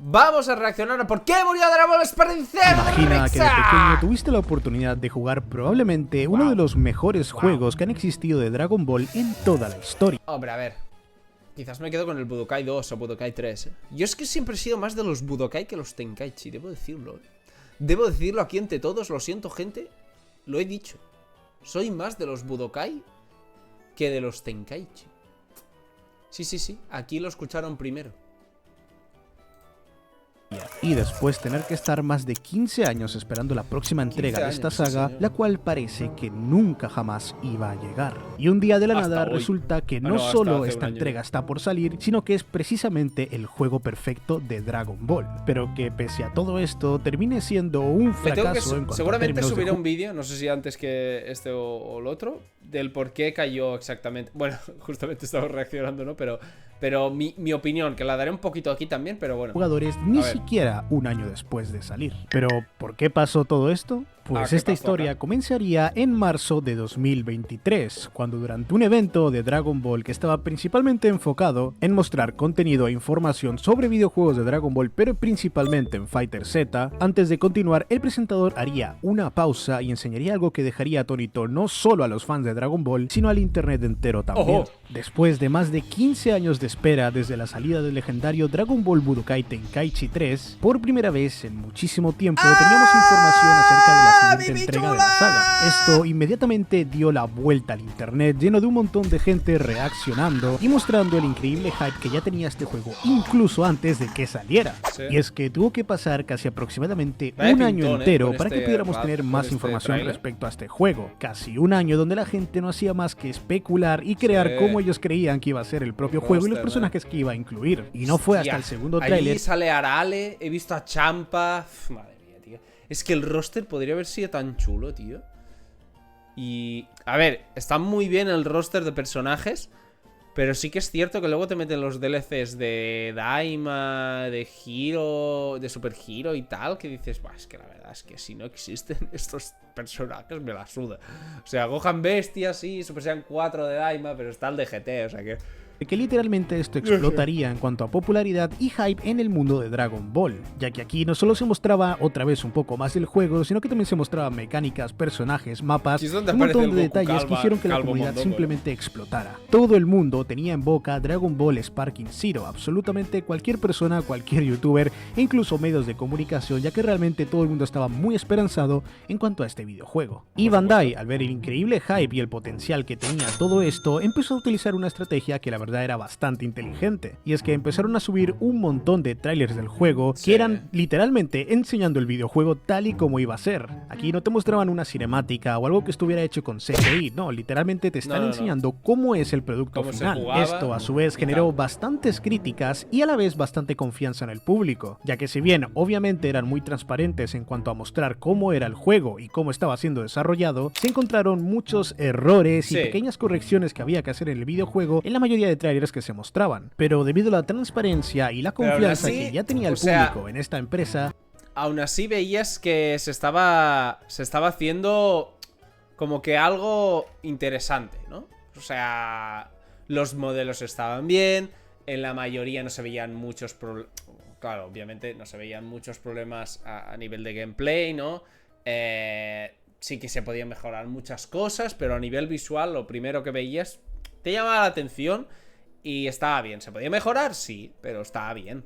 Vamos a reaccionar a por qué murió Dragon Ball Sparring-Z. Imagina que de pequeño tuviste la oportunidad de jugar probablemente uno de los mejores juegos que han existido de Dragon Ball en toda la historia. Hombre, a ver, quizás me quedo con el Budokai 2 o Budokai 3, Yo es que siempre he sido más de los Budokai que los Tenkaichi, debo decirlo, Debo decirlo aquí entre todos, lo siento, gente. Lo he dicho. Soy más de los Budokai que de los Tenkaichi. Sí, aquí lo escucharon primero. Y después tener que estar más de 15 años esperando la próxima entrega de esta saga, la cual parece que nunca jamás iba a llegar. Y un día de la nada resulta que no solo esta entrega está por salir, sino que es precisamente el juego perfecto de Dragon Ball. Pero que pese a todo esto, termine siendo un fracaso en cuanto seguramente a subiré un vídeo, no sé si antes que este o el otro, del por qué cayó exactamente. Bueno, justamente estaba reaccionando, ¿no? Pero mi opinión, que la daré un poquito aquí también, pero bueno. Jugadores ni siquiera un año después de salir. Pero, ¿por qué pasó todo esto? Pues esta historia comenzaría en marzo de 2023, cuando durante un evento de Dragon Ball que estaba principalmente enfocado en mostrar contenido e información sobre videojuegos de Dragon Ball, pero principalmente en Fighter Z, antes de continuar, el presentador haría una pausa y enseñaría algo que dejaría atónito no solo a los fans de Dragon Ball, sino al internet entero también. Después de más de 15 años de espera desde la salida del legendario Dragon Ball Budokai Tenkaichi 3, por primera vez en muchísimo tiempo teníamos información acerca de la siguiente entrega de la saga. Esto inmediatamente dio la vuelta al internet, lleno de un montón de gente reaccionando y mostrando el increíble hype que ya tenía este juego incluso antes de que saliera. Y es que tuvo que pasar casi aproximadamente un año entero para que pudiéramos tener más información respecto a este juego. Casi un año donde la gente no hacía más que especular y crear cómo ellos creían que iba a ser el propio juego y los personajes que iba a incluir. Y no fue hasta el segundo tráiler. Ahí sale Arale, he visto a Champa. Madre mía, tío. Es que el roster podría haber sido tan chulo, tío. Y... a ver, está muy bien el roster de personajes, pero sí que es cierto que luego te meten los DLCs de Daima, de Hero, de Super Hero y tal, que dices, es que la verdad es que si no existen estos personajes me la suda. O sea, Gohan Bestia, sí, Super Saiyan 4 de Daima, pero está el de GT, o sea que literalmente esto explotaría en cuanto a popularidad y hype en el mundo de Dragon Ball, ya que aquí no solo se mostraba otra vez un poco más del juego, sino que también se mostraban mecánicas, personajes, mapas, un montón de detalles que hicieron que la comunidad simplemente explotara. Todo el mundo tenía en boca Dragon Ball Sparking Zero, absolutamente cualquier persona, cualquier youtuber e incluso medios de comunicación, ya que realmente todo el mundo estaba muy esperanzado en cuanto a este videojuego. Y Bandai, al ver el increíble hype y el potencial que tenía todo esto, empezó a utilizar una estrategia que la verdad era bastante inteligente, y es que empezaron a subir un montón de trailers del juego que eran literalmente enseñando el videojuego tal y como iba a ser. Aquí no te mostraban una cinemática o algo que estuviera hecho con CGI, no, literalmente te están enseñando cómo es el producto final. Esto a su vez generó bastantes críticas y a la vez bastante confianza en el público, ya que si bien obviamente eran muy transparentes en cuanto a mostrar cómo era el juego y cómo estaba siendo desarrollado, se encontraron muchos errores y pequeñas correcciones que había que hacer en el videojuego en la mayoría de trailers que se mostraban, pero debido a la transparencia y la confianza que ya tenía el público en esta empresa, aún así veías que se estaba haciendo como que algo interesante, ¿no? O sea, los modelos estaban bien, en la mayoría no se veían muchos problemas, claro, obviamente no se veían muchos problemas a nivel de gameplay, ¿no? Sí que se podían mejorar muchas cosas, pero a nivel visual lo primero que veías te llamaba la atención. Y estaba bien. ¿Se podía mejorar? Sí, pero estaba bien.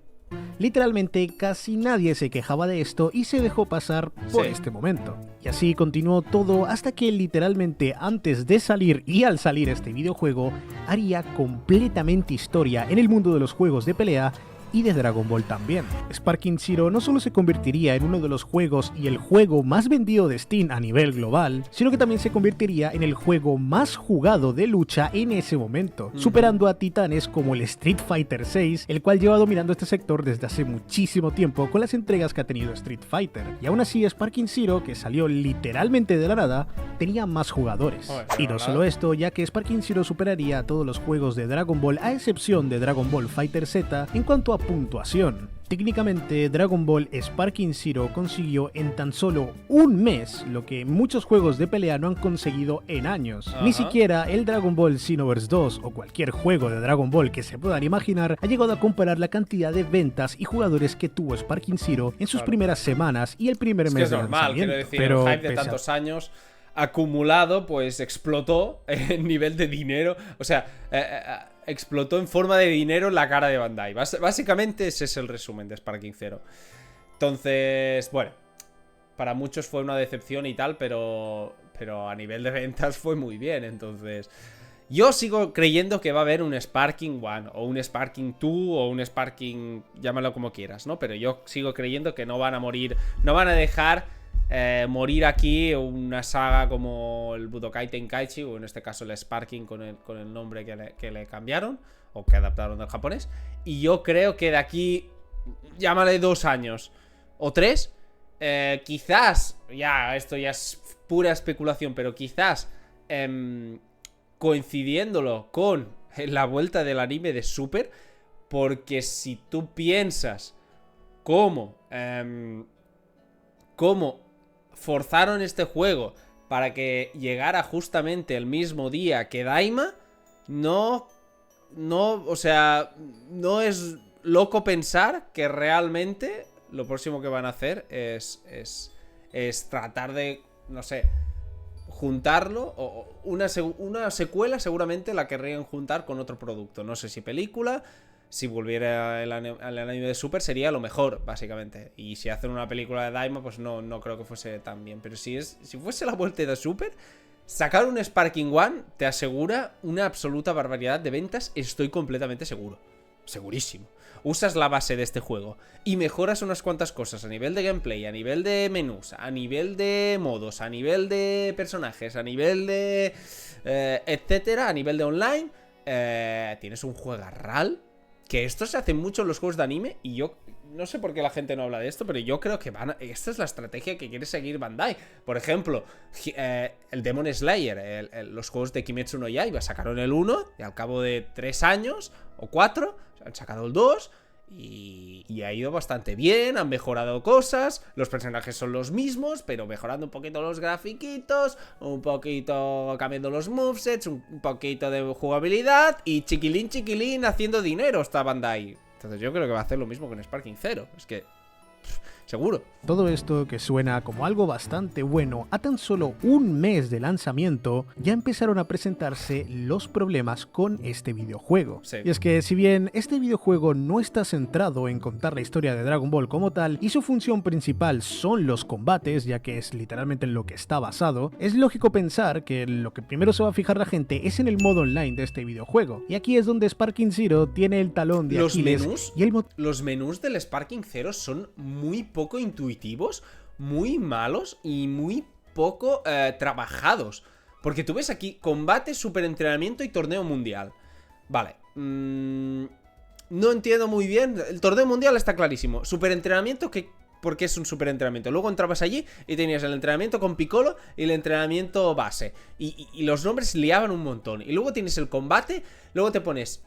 Literalmente casi nadie se quejaba de esto y se dejó pasar por este momento. Y así continuó todo hasta que literalmente antes de salir y al salir este videojuego haría completamente historia en el mundo de los juegos de pelea y de Dragon Ball también. Sparking Zero no solo se convertiría en uno de los juegos y el juego más vendido de Steam a nivel global, sino que también se convertiría en el juego más jugado de lucha en ese momento, superando a titanes como el Street Fighter VI, el cual lleva dominando este sector desde hace muchísimo tiempo con las entregas que ha tenido Street Fighter. Y aún así Sparking Zero, que salió literalmente de la nada, tenía más jugadores. Y no solo esto, ya que Sparking Zero superaría a todos los juegos de Dragon Ball a excepción de Dragon Ball Fighter Z en cuanto a puntuación. Técnicamente, Dragon Ball Sparking Zero consiguió en tan solo un mes lo que muchos juegos de pelea no han conseguido en años. Ni siquiera el Dragon Ball Xenoverse 2 o cualquier juego de Dragon Ball que se puedan imaginar ha llegado a comparar la cantidad de ventas y jugadores que tuvo Sparking Zero en sus primeras semanas y el primer mes de normal, lanzamiento. Quiero decir, el hype de tantos años acumulado pues explotó en nivel de dinero, o sea, explotó en forma de dinero en la cara de Bandai. Básicamente ese es el resumen de Sparking Zero. Entonces, bueno, para muchos fue una decepción y tal, pero a nivel de ventas fue muy bien. Entonces, yo sigo creyendo que va a haber un Sparking 1 o un Sparking 2 o un Sparking, llámalo como quieras, ¿no? Pero yo sigo creyendo que no van a morir, no van a dejar morir aquí una saga como el Budokai Tenkaichi, o en este caso el Sparking con el nombre que le cambiaron o que adaptaron del japonés. Y yo creo que de aquí, llámale 2 años o 3, quizás, esto ya es pura especulación, pero quizás coincidiéndolo con la vuelta del anime de Super, porque si tú piensas cómo forzaron este juego para que llegara justamente el mismo día que Daima, o sea, no es loco pensar que realmente lo próximo que van a hacer es tratar de, no sé, juntarlo, o una secuela seguramente la querrían juntar con otro producto, no sé si película. Si volviera el anime de Super sería lo mejor, básicamente. Y si hacen una película de Daima, pues no creo que fuese tan bien. Pero si fuese la vuelta de Super, sacar un Sparking One te asegura una absoluta barbaridad de ventas. Estoy completamente seguro. Segurísimo. Usas la base de este juego y mejoras unas cuantas cosas a nivel de gameplay, a nivel de menús, a nivel de modos, a nivel de personajes, a nivel de etcétera, a nivel de online. Tienes un juegarral. Que esto se hace mucho en los juegos de anime. Y yo no sé por qué la gente no habla de esto, pero yo creo que esta es la estrategia que quiere seguir Bandai. Por ejemplo, el Demon Slayer, los juegos de Kimetsu no Yaiba sacaron el 1 y al cabo de 3 años o 4 han sacado el 2 y ha ido bastante bien. Han mejorado cosas, los personajes son los mismos, pero mejorando un poquito los grafiquitos, un poquito cambiando los movesets, un poquito de jugabilidad y chiquilín haciendo dinero está Bandai. Entonces yo creo que va a hacer lo mismo con Sparking Zero. Es que seguro. Todo esto, que suena como algo bastante bueno, a tan solo un mes de lanzamiento, ya empezaron a presentarse los problemas con este videojuego. Sí. Y es que si bien este videojuego no está centrado en contar la historia de Dragon Ball como tal, y su función principal son los combates, ya que es literalmente en lo que está basado, es lógico pensar que lo que primero se va a fijar la gente es en el modo online de este videojuego. Y aquí es donde Sparking Zero tiene el talón de Aquiles. Los menús del Sparking Zero son muy poco intuitivos, muy malos y muy poco trabajados. Porque tú ves aquí combate, superentrenamiento y torneo mundial. Vale. No entiendo muy bien. El torneo mundial está clarísimo. Superentrenamiento, ¿por qué es un superentrenamiento? Luego entrabas allí y tenías el entrenamiento con Piccolo y el entrenamiento base. Y los nombres liaban un montón. Y luego tienes el combate, luego te pones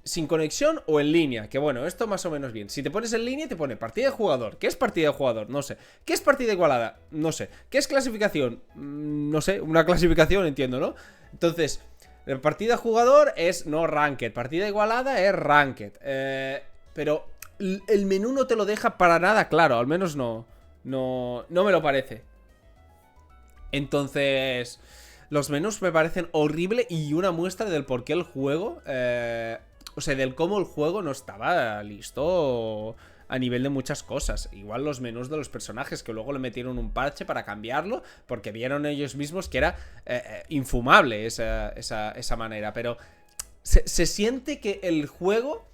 sin conexión o en línea, que bueno, esto más o menos bien. Si te pones en línea te pone partida de jugador. ¿Qué es partida de jugador? No sé. ¿Qué es partida igualada? No sé. ¿Qué es clasificación? No sé, una clasificación, entiendo, ¿no? Entonces, partida de jugador es no ranked, partida igualada es ranked. Pero el menú no te lo deja para nada claro, al menos no me lo parece. Entonces, los menús me parecen horrible y una muestra del por qué el juego... o sea, del cómo el juego no estaba listo a nivel de muchas cosas. Igual los menús de los personajes, que luego le metieron un parche para cambiarlo, porque vieron ellos mismos que era infumable esa manera. Pero se siente que el juego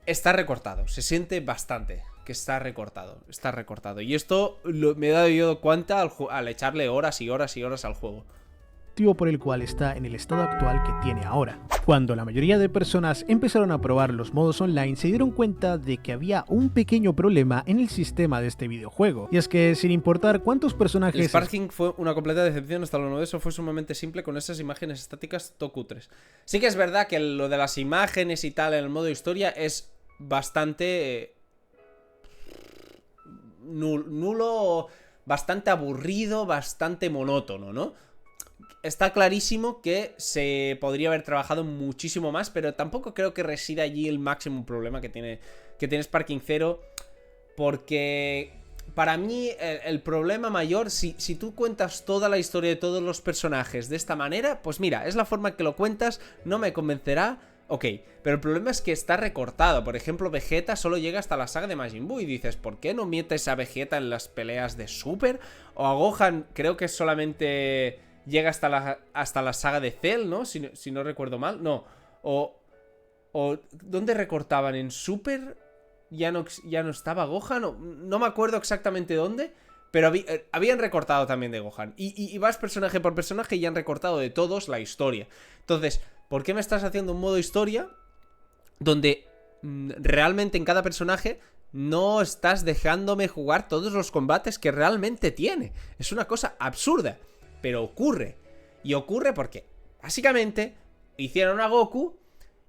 está recortado. Se siente bastante que está recortado. Está recortado. Y esto me he dado yo cuenta al echarle horas y horas y horas al juego. Por el cual está en el estado actual que tiene ahora. Cuando la mayoría de personas empezaron a probar los modos online, se dieron cuenta de que había un pequeño problema en el sistema de este videojuego. Y es que, sin importar cuántos personajes... El Sparking fue una completa decepción. Hasta lo nuevo eso fue sumamente simple con esas imágenes estáticas tocutres. Sí que es verdad que lo de las imágenes y tal en el modo historia es bastante nulo, bastante aburrido, bastante monótono, ¿no? Está clarísimo que se podría haber trabajado muchísimo más, pero tampoco creo que resida allí el máximo problema que tiene Sparking Zero, porque para mí el problema mayor, si tú cuentas toda la historia de todos los personajes de esta manera, pues mira, es la forma que lo cuentas, no me convencerá, ok, pero el problema es que está recortado. Por ejemplo, Vegeta solo llega hasta la saga de Majin Buu y dices, ¿por qué no metes a Vegeta en las peleas de Super? O a Gohan, creo que solamente llega hasta la saga de Cell, ¿no? Si no recuerdo mal. No. O ¿dónde recortaban? ¿En Super? Ya no estaba Gohan. No me acuerdo exactamente dónde. Pero habían recortado también de Gohan. Y vas personaje por personaje y han recortado de todos la historia. Entonces, ¿por qué me estás haciendo un modo historia donde realmente en cada personaje no estás dejándome jugar todos los combates que realmente tiene? Es una cosa absurda. Pero ocurre. Y ocurre porque, básicamente, hicieron a Goku,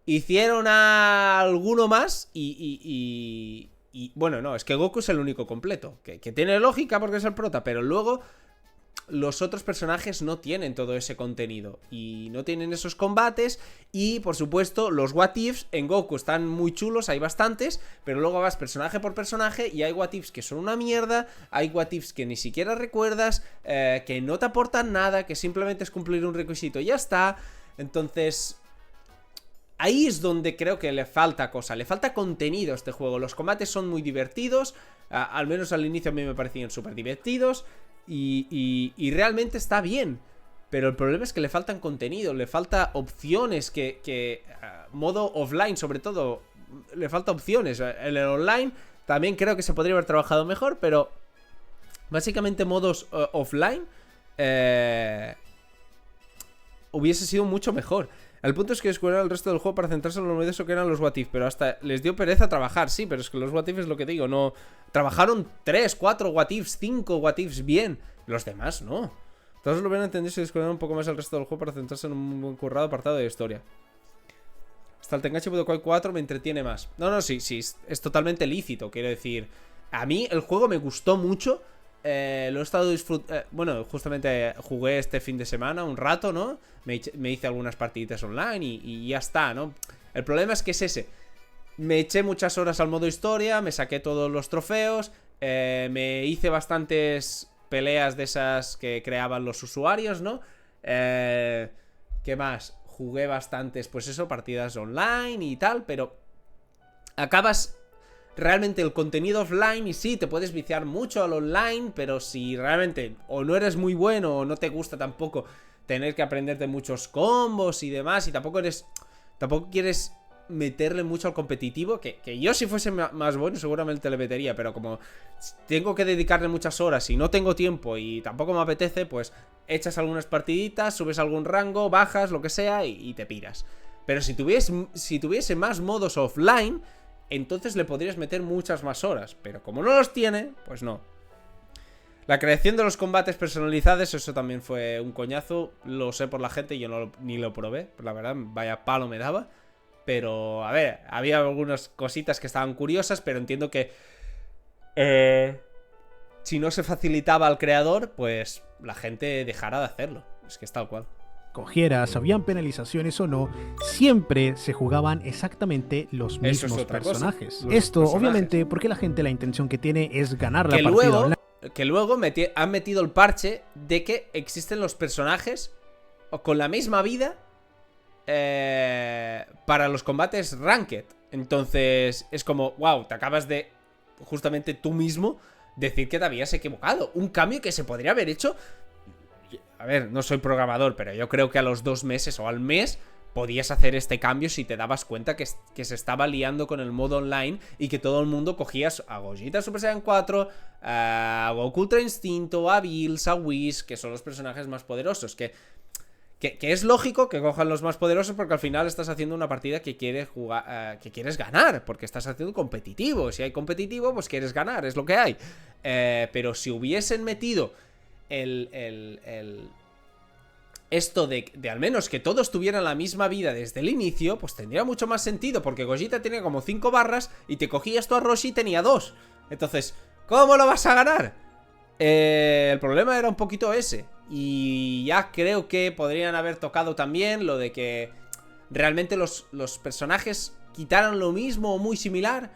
hicieron a alguno más y bueno, no, es que Goku es el único completo. Que tiene lógica porque es el prota, pero luego los otros personajes no tienen todo ese contenido y no tienen esos combates. Y por supuesto los what ifs en Goku están muy chulos, hay bastantes, pero luego vas personaje por personaje y hay what ifs que son una mierda, hay what ifs que ni siquiera recuerdas, que no te aportan nada, que simplemente es cumplir un requisito y ya está. Entonces ahí es donde creo que le falta cosa, le falta contenido a este juego. Los combates son muy divertidos, al menos al inicio a mí me parecían súper divertidos. Y realmente está bien. Pero el problema es que le faltan contenido, le falta opciones modo offline sobre todo, le falta opciones. En el online también creo que se podría haber trabajado mejor, pero básicamente modos offline hubiese sido mucho mejor. El punto es que descubrieron el resto del juego para centrarse en lo novedoso que eran los what if, pero hasta les dio pereza trabajar, sí, pero es que los what if es lo que digo, no. Trabajaron 3, 4 what ifs, 5 what ifs bien, los demás no. Todos lo hubieran entendido si descubrieron un poco más el resto del juego para centrarse en un buen currado apartado de historia. Hasta el Tengachi Budokai 4 me entretiene más. No, sí, es totalmente lícito, quiero decir. A mí el juego me gustó mucho. Lo he estado disfrutando. Bueno, justamente jugué este fin de semana un rato, ¿no? Me hice algunas partiditas online y ya está, ¿no? El problema es que es ese. Me eché muchas horas al modo historia, me saqué todos los trofeos, me hice bastantes peleas de esas que creaban los usuarios, ¿no? ¿Qué más? Jugué bastantes, pues eso, partidas online y tal, pero acabas realmente el contenido offline y sí, te puedes viciar mucho al online, pero si realmente o no eres muy bueno o no te gusta tampoco tener que aprenderte muchos combos y demás, y tampoco quieres meterle mucho al competitivo, que yo si fuese más bueno seguramente le metería, pero como tengo que dedicarle muchas horas y no tengo tiempo y tampoco me apetece, pues echas algunas partiditas, subes algún rango, bajas, lo que sea y te piras. Pero si tuviese más modos offline, entonces le podrías meter muchas más horas, pero como no los tiene, pues no. La creación de los combates personalizados, eso también fue un coñazo. Lo sé por la gente, yo ni lo probé, la verdad, vaya palo me daba. Pero, a ver, había algunas cositas que estaban curiosas, pero entiendo que si no se facilitaba al creador, pues la gente dejara de hacerlo. Es que es tal cual. Cogieras, habían penalizaciones o no, siempre se jugaban exactamente los mismos personajes. Esto, obviamente, porque la intención que tiene es ganar la partida online. Que luego han metido el parche de que existen los personajes con la misma vida para los combates ranked. Entonces es como, wow, te acabas de justamente tú mismo decir que te habías equivocado. Un cambio que se podría haber hecho. A ver, no soy programador, pero yo creo que a los 2 meses o al mes podías hacer este cambio si te dabas cuenta que se estaba liando con el modo online y que todo el mundo cogías a Gogeta Super Saiyan 4, a Goku Ultra Instinto, a Bills, a Whis, que son los personajes más poderosos. Que es lógico que cojan los más poderosos porque al final estás haciendo una partida que quieres jugar, que quieres ganar, porque estás haciendo competitivo. Si hay competitivo, pues quieres ganar, es lo que hay. Pero si hubiesen metido esto de al menos que todos tuvieran la misma vida desde el inicio, pues tendría mucho más sentido, porque Gogeta tenía como 5 barras y te cogías tú a Roshi y tenía 2. Entonces, ¿Cómo lo vas a ganar? El problema era un poquito ese. Y ya creo que podrían haber tocado también lo de que realmente los personajes quitaran lo mismo o muy similar,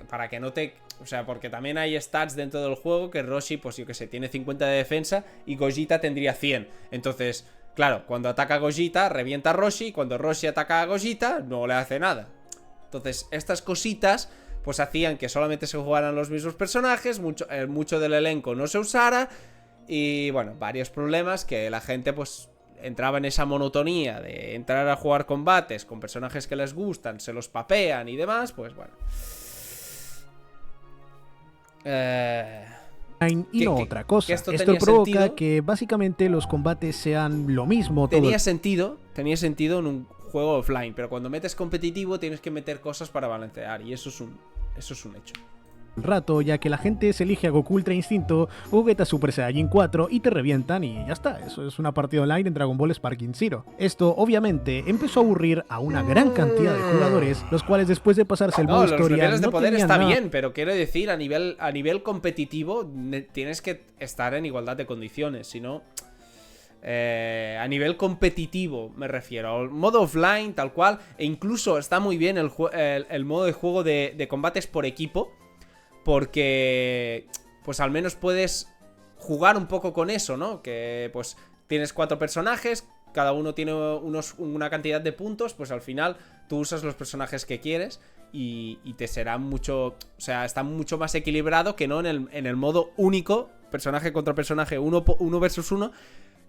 para que no te... O sea, porque también hay stats dentro del juego que Roshi, pues yo que sé, tiene 50 de defensa y Gogeta tendría 100. Entonces, claro, cuando ataca a Gogeta, revienta a Roshi, y cuando Roshi ataca a Gogeta, no le hace nada. Entonces, estas cositas pues hacían que solamente se jugaran los mismos personajes, mucho del elenco no se usara, y bueno, varios problemas que la gente pues entraba en esa monotonía de entrar a jugar combates con personajes que les gustan, se los papean y demás, pues bueno. Y no otra cosa. Esto provoca que básicamente los combates sean lo mismo. Tenía sentido en un juego offline, pero cuando metes competitivo tienes que meter cosas para balancear, y eso es un hecho. Rato, ya que la gente se elige a Goku Ultra Instinto, Gogeta Super Saiyajin 4 y te revientan y ya está. Eso es una partida online en Dragon Ball Sparking Zero. Esto obviamente empezó a aburrir a una gran cantidad de jugadores, los cuales después de pasarse el modo historia, los niveles de poder está bien, pero quiero decir, a nivel competitivo tienes que estar en igualdad de condiciones, si no... a nivel competitivo me refiero, al modo offline tal cual, e incluso está muy bien el modo de juego de combates por equipo, porque pues al menos puedes jugar un poco con eso, ¿no? Que pues tienes 4 personajes, cada uno tiene una cantidad de puntos, pues al final tú usas los personajes que quieres y te será mucho, o sea, está mucho más equilibrado que no en el modo único, personaje contra personaje, uno versus uno,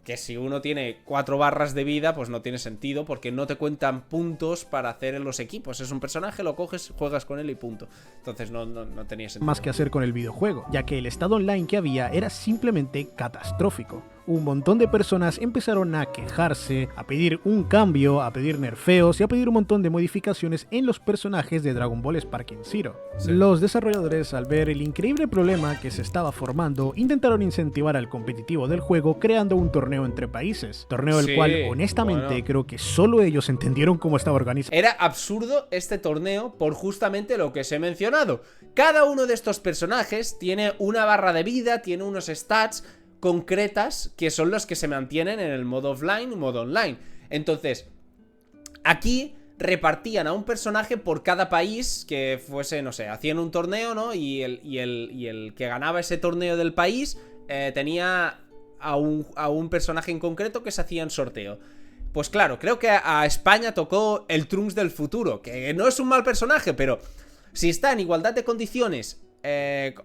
que si uno tiene 4 barras de vida, pues no tiene sentido, porque no te cuentan puntos para hacer en los equipos. Es un personaje, lo coges, juegas con él y punto. Entonces no tenía sentido. Más que hacer con el videojuego, ya que el estado online que había era simplemente catastrófico. Un montón de personas empezaron a quejarse, a pedir un cambio, a pedir nerfeos y a pedir un montón de modificaciones en los personajes de Dragon Ball Sparking Zero. Sí. Los desarrolladores, al ver el increíble problema que se estaba formando, intentaron incentivar al competitivo del juego creando un torneo entre países. Torneo el cual, honestamente, creo que solo ellos entendieron cómo estaba organizado. Era absurdo este torneo por justamente lo que os he mencionado. Cada uno de estos personajes tiene una barra de vida, tiene unos stats concretas que son los que se mantienen en el modo offline y modo online. Entonces, aquí repartían a un personaje por cada país que fuese, no sé, hacían un torneo, ¿no? Y el que ganaba ese torneo del país tenía a un personaje en concreto que se hacía en sorteo. Pues claro, creo que a España tocó el Trunks del futuro, que no es un mal personaje, pero si está en igualdad de condiciones...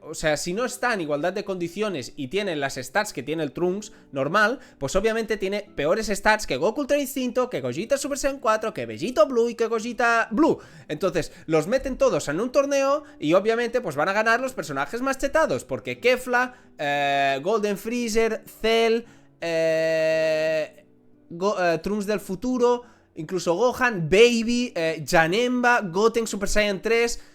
o sea, si no está en igualdad de condiciones y tiene las stats que tiene el Trunks normal, pues obviamente tiene peores stats que Goku Ultra Instinto, que Gogeta Super Saiyan 4, que Vegito Blue y que Gogeta Blue. Entonces, los meten todos en un torneo y obviamente pues van a ganar los personajes más chetados, porque Kefla, Golden Freezer, Cell, Trunks del futuro, incluso Gohan, Baby, Janemba, Goten Super Saiyan 3...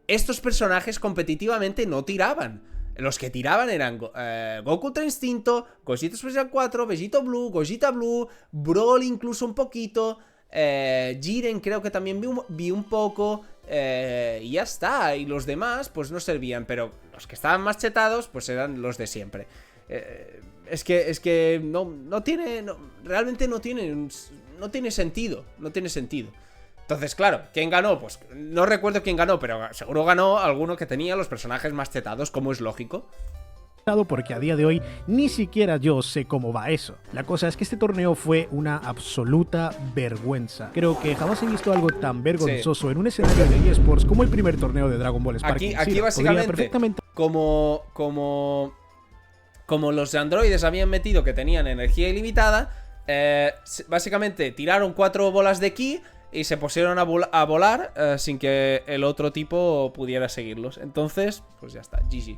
Estos personajes competitivamente no tiraban. Los que tiraban eran Goku Ultra Instinto, Gogeta Super Saiyan 4, Vegito Blue, Gogeta Blue, Broly incluso un poquito, Jiren creo que también vi un poco, y ya está. Y los demás pues no servían, pero los que estaban más chetados pues eran los de siempre. Es que no tiene, realmente no tiene sentido, no tiene sentido. Entonces, claro, ¿quién ganó? Pues no recuerdo quién ganó, pero seguro ganó alguno que tenía los personajes más chetados, como es lógico. Porque a día de hoy ni siquiera yo sé cómo va eso. La cosa es que este torneo fue una absoluta vergüenza. Creo que jamás he visto algo tan vergonzoso en un escenario de eSports como el primer torneo de Dragon Ball Sparking Zero. Aquí básicamente, como los androides habían metido que tenían energía ilimitada, básicamente tiraron 4 bolas de ki y se pusieron a volar sin que el otro tipo pudiera seguirlos. Entonces, pues ya está, GG.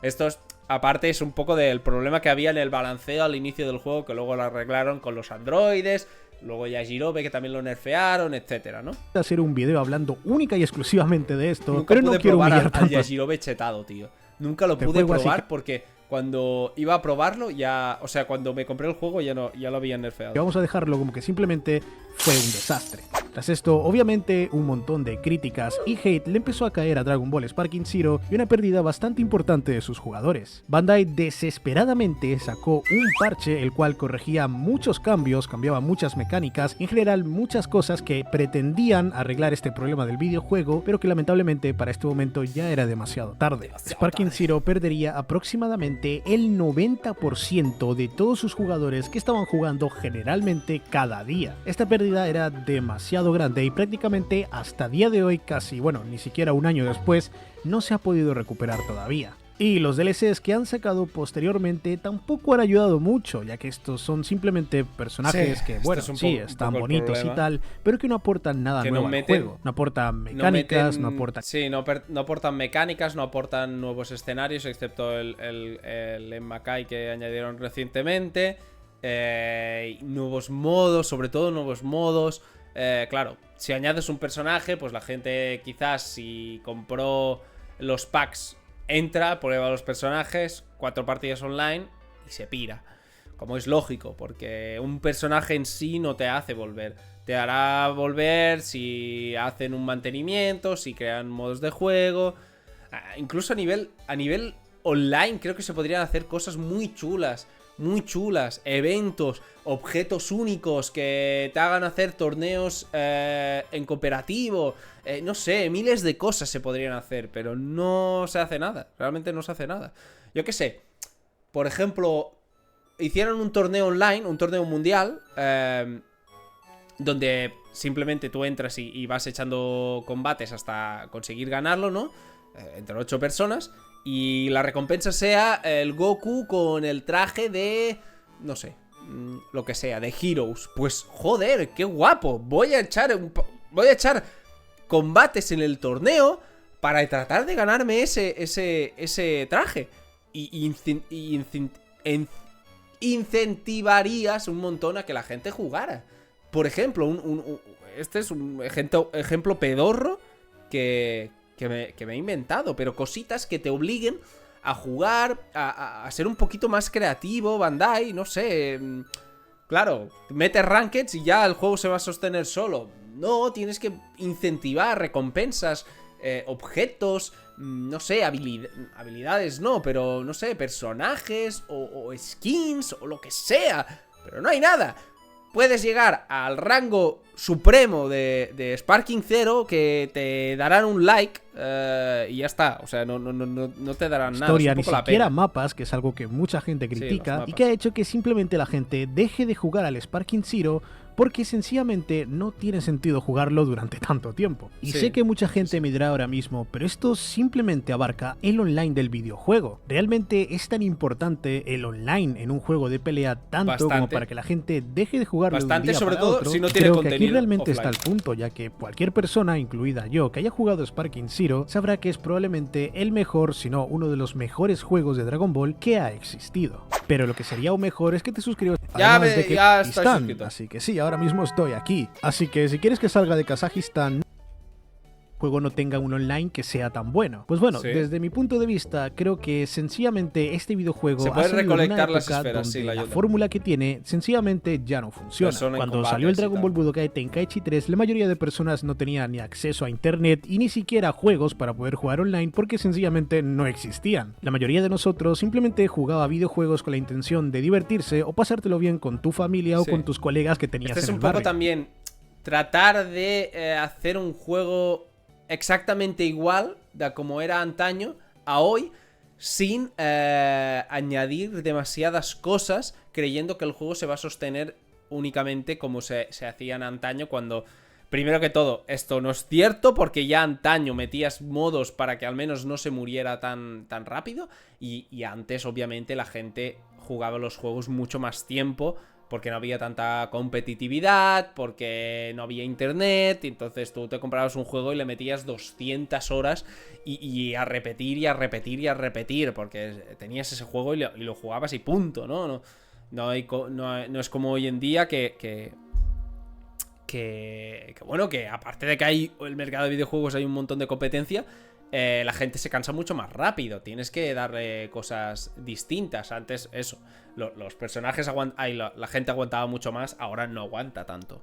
Esto aparte es un poco del problema que había en el balanceo al inicio del juego, que luego lo arreglaron con los androides, luego ya Jirobe, que también lo nerfearon, etcétera, ¿no? Hacer un video hablando única y exclusivamente de esto, nunca pero no quiero humillar al Yajirobe chetado, tío. Nunca lo pude probar porque cuando iba a probarlo ya... O sea, cuando me compré el juego ya lo habían nerfeado. Vamos a dejarlo como que simplemente fue un desastre. Tras esto, obviamente, un montón de críticas y hate le empezó a caer a Dragon Ball Sparking Zero y una pérdida bastante importante de sus jugadores. Bandai desesperadamente sacó un parche el cual corregía muchos cambios, cambiaba muchas mecánicas, en general muchas cosas que pretendían arreglar este problema del videojuego, pero que lamentablemente para este momento ya era demasiado tarde. Sparking Zero perdería aproximadamente el 90% de todos sus jugadores que estaban jugando generalmente cada día. Esta pérdida era demasiado grande y prácticamente hasta día de hoy, casi, bueno, ni siquiera un año después, no se ha podido recuperar todavía. Y los DLCs que han sacado posteriormente tampoco han ayudado mucho, ya que estos son simplemente personajes que, bueno, sí, están bonitos y tal, pero que no aportan nada nuevo al juego. No aportan mecánicas, no aportan... Sí, no aportan mecánicas, no aportan nuevos escenarios, excepto el Makai que añadieron recientemente. Nuevos modos, sobre todo nuevos modos. Claro, si añades un personaje, pues la gente quizás si compró los packs entra, prueba los personajes, 4 partidas online y se pira. Como es lógico, porque un personaje en sí no te hace volver. Te hará volver si hacen un mantenimiento, si crean modos de juego. Incluso a nivel online creo que se podrían hacer cosas muy chulas. Muy chulas, eventos, objetos únicos que te hagan hacer torneos en cooperativo, no sé, miles de cosas se podrían hacer, pero no se hace nada, realmente no se hace nada. Yo qué sé, por ejemplo, hicieron un torneo online, un torneo mundial, donde simplemente tú entras y vas echando combates hasta conseguir ganarlo, ¿no? Entre 8 personas. Y la recompensa sea el Goku con el traje de... no sé, lo que sea, de Heroes. Pues joder, qué guapo. Voy a echar combates en el torneo para tratar de ganarme ese traje. Y incentivarías un montón a que la gente jugara. Por ejemplo, este es un ejemplo pedorro que me he inventado, pero cositas que te obliguen a jugar, a ser un poquito más creativo, Bandai, no sé. Claro, metes rankeds y ya el juego se va a sostener solo. No, tienes que incentivar recompensas, objetos, no sé, habilidades no, pero no sé, personajes o skins o lo que sea. Pero no hay nada. Puedes llegar al rango supremo de Sparking Zero, que te darán un like y ya está. O sea, no te darán nada. Historia, ni siquiera mapas, que es algo que mucha gente critica, y que ha hecho que simplemente la gente deje de jugar al Sparking Zero porque sencillamente no tiene sentido jugarlo durante tanto tiempo. Y sé que mucha gente me dirá ahora mismo, pero esto simplemente abarca el online del videojuego. ¿Realmente es tan importante el online en un juego de pelea tanto como para que la gente deje de jugarlo bastante, de un día sobre para todo otro? si no tiene Creo contenido que aquí realmente offline. está el punto, ya que cualquier persona, incluida yo, que haya jugado Sparking Zero, sabrá que es probablemente el mejor, si no uno de los mejores juegos de Dragon Ball que ha existido. Pero lo que sería aún mejor es que te suscribas. Ya estoy suscrito. Así que sí, ahora mismo estoy aquí. Así que si quieres que salga de Kazajistán, juego no tenga un online que sea tan bueno. Pues bueno, desde mi punto de vista, creo que sencillamente este videojuego se puede recolectar las esferas, sí, la fórmula que tiene sencillamente ya no funciona. Cuando salió el Dragon Ball Budokai Tenkaichi 3, la mayoría de personas no tenían ni acceso a internet y ni siquiera juegos para poder jugar online porque sencillamente no existían. La mayoría de nosotros simplemente jugaba videojuegos con la intención de divertirse o pasártelo bien con tu familia o con tus colegas que tenías en el barrio. Es un poco también tratar de hacer un juego exactamente igual de como era antaño a hoy, sin añadir demasiadas cosas, creyendo que el juego se va a sostener únicamente como se hacían antaño, cuando, primero que todo, esto no es cierto, porque ya antaño metías modos para que al menos no se muriera tan rápido, y antes obviamente la gente jugaba los juegos mucho más tiempo, porque no había tanta competitividad, porque no había internet, y entonces tú te comprabas un juego y le metías 200 horas y a repetir y a repetir y a repetir, porque tenías ese juego y lo jugabas y punto, ¿no? No es como hoy en día que bueno, que aparte de que hay el mercado de videojuegos, hay un montón de competencia, la gente se cansa mucho más rápido. Tienes que darle cosas distintas. Antes, eso, los personajes la gente aguantaba mucho más, ahora no aguanta tanto.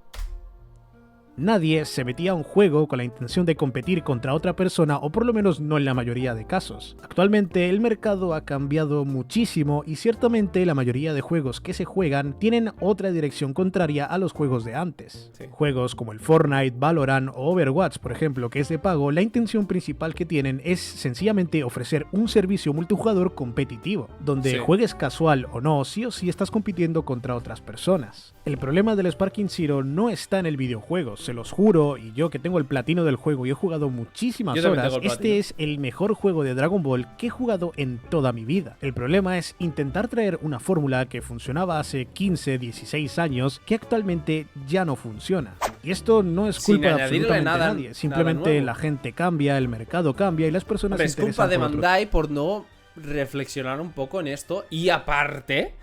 Nadie se metía a un juego con la intención de competir contra otra persona, o por lo menos no en la mayoría de casos. Actualmente el mercado ha cambiado muchísimo y ciertamente la mayoría de juegos que se juegan tienen otra dirección contraria a los juegos de antes. Sí. Juegos como el Fortnite, Valorant o Overwatch, por ejemplo, que es de pago, la intención principal que tienen es sencillamente ofrecer un servicio multijugador competitivo, donde juegues casual o no, sí o sí estás compitiendo contra otras personas. El problema del Sparking Zero no está en el videojuego, se los juro, y yo que tengo el platino del juego y he jugado muchísimas horas, este es el mejor juego de Dragon Ball que he jugado en toda mi vida. El problema es intentar traer una fórmula que funcionaba hace 15, 16 años, que actualmente ya no funciona. Y esto no es culpa de absolutamente nadie, simplemente la gente cambia, el mercado cambia y las personas se interesan. Es culpa de Bandai por no reflexionar un poco en esto, y aparte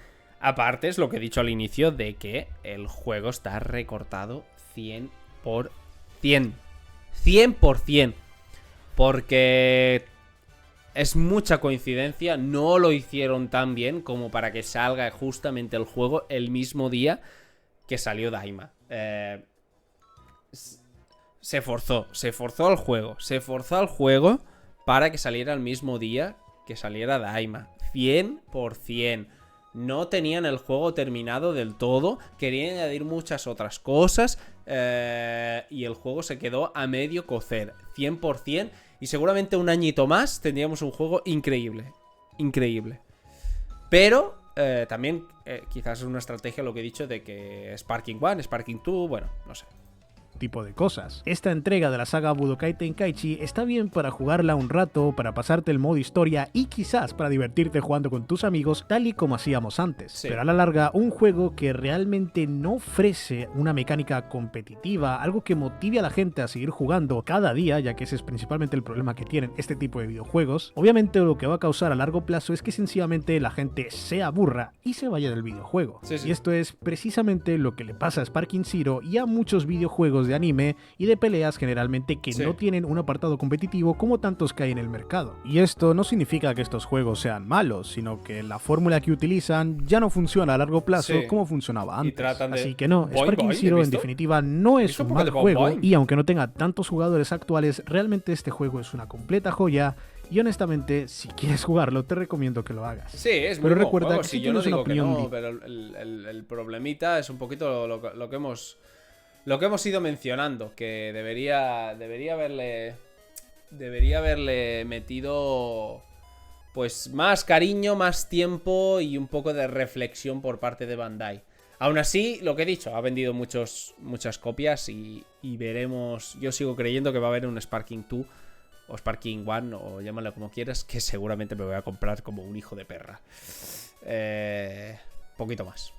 es lo que he dicho al inicio, de que el juego está recortado 100%. 100%. Porque es mucha coincidencia, no lo hicieron tan bien como para que salga justamente el juego el mismo día que salió Daima. Se forzó el juego. Se forzó al juego para que saliera el mismo día que saliera Daima. 100%. No tenían el juego terminado del todo, querían añadir muchas otras cosas, y el juego se quedó a medio cocer, 100%, y seguramente un añito más tendríamos un juego increíble, increíble. Pero también quizás es una estrategia lo que he dicho de que Sparking 1, Sparking 2, bueno, no sé. Tipo de cosas. Esta entrega de la saga Budokai Tenkaichi está bien para jugarla un rato, para pasarte el modo historia y quizás para divertirte jugando con tus amigos tal y como hacíamos antes. Sí. Pero a la larga, un juego que realmente no ofrece una mecánica competitiva, algo que motive a la gente a seguir jugando cada día, ya que ese es principalmente el problema que tienen este tipo de videojuegos, obviamente lo que va a causar a largo plazo es que sencillamente la gente se aburra y se vaya del videojuego. Sí. Y esto es precisamente lo que le pasa a Sparking Zero y a muchos videojuegos de anime y de peleas generalmente que no tienen un apartado competitivo como tantos que hay en el mercado. Y esto no significa que estos juegos sean malos, sino que la fórmula que utilizan ya no funciona a largo plazo como funcionaba antes. Así que no, Sparking Zero en definitiva no es un mal juego, y aunque no tenga tantos jugadores actuales, realmente este juego es una completa joya. Y honestamente, si quieres jugarlo, te recomiendo que lo hagas. Sí, es muy bueno. Pero recuerda que si yo no digo que no, pero el problemita es un poquito lo que hemos ido mencionando, que debería haberle metido pues más cariño, más tiempo y un poco de reflexión por parte de Bandai. Aún así, lo que he dicho, ha vendido muchas copias y veremos. Yo sigo creyendo que va a haber un Sparking 2 o Sparking 1, o llámalo como quieras, que seguramente me voy a comprar como un hijo de perra. Poquito más.